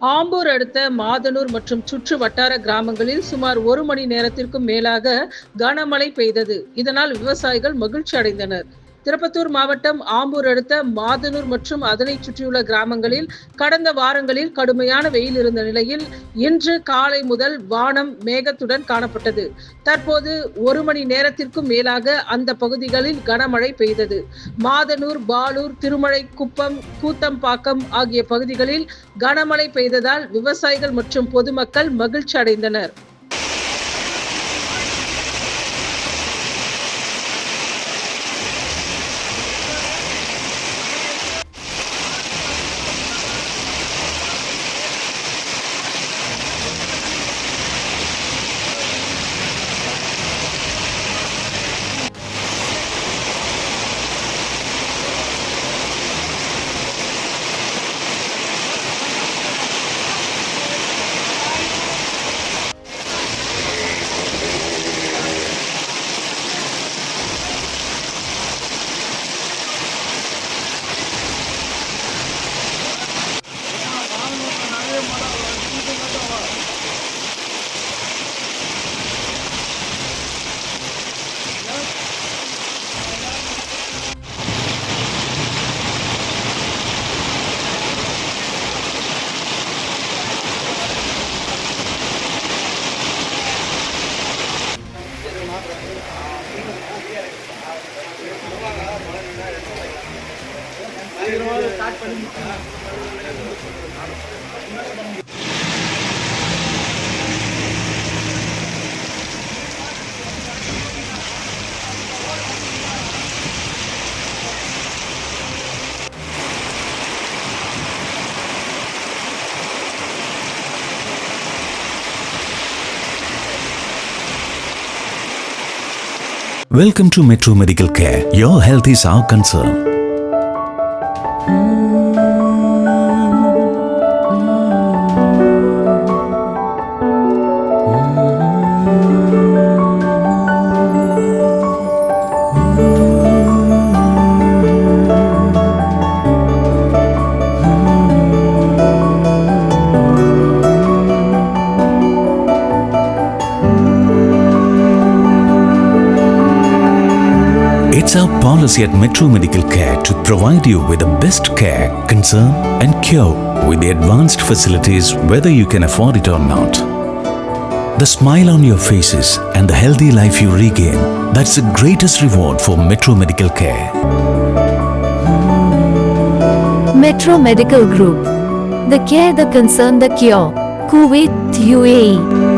ஆம்பூர் அடுத்த மாதனூர் மற்றும் சுற்று வட்டார கிராமங்களில் சுமார் 1 மணி நேரத்திற்கும் மேலாக கனமழை பெய்தது. இதனால் விவசாயிகள் மகிழ்ச்சி அடைந்தனர். திருப்பத்தூர் மாவட்டம் ஆம்பூர் அடுத்த மாதனூர் மற்றும் அதனை சுற்றியுள்ள கிராமங்களில் கடந்த வாரங்களில் கடுமையான வெயில் இருந்த நிலையில் இன்று காலை முதல் வானம் மேகத்துடன் காணப்பட்டது. தற்போது 1 மணி நேரத்திற்கும் மேலாக அந்த பகுதிகளில் கனமழை பெய்தது. மாதனூர், பாலூர், திருமலை குப்பம், கூத்தம்பாக்கம் ஆகிய பகுதிகளில் கனமழை பெய்ததால் விவசாயிகள் மற்றும் பொதுமக்கள் மகிழ்ச்சி அடைந்தனர். Welcome to Metro Medical Care. Your health is our concern. It's our policy at Metro Medical Care to provide you with the best care, concern and cure with the advanced facilities whether you can afford it or not. The smile on your faces and the healthy life you regain, that's the greatest reward for Metro Medical Care. Metro Medical Group. The care, the concern, the cure. Kuwait, UAE.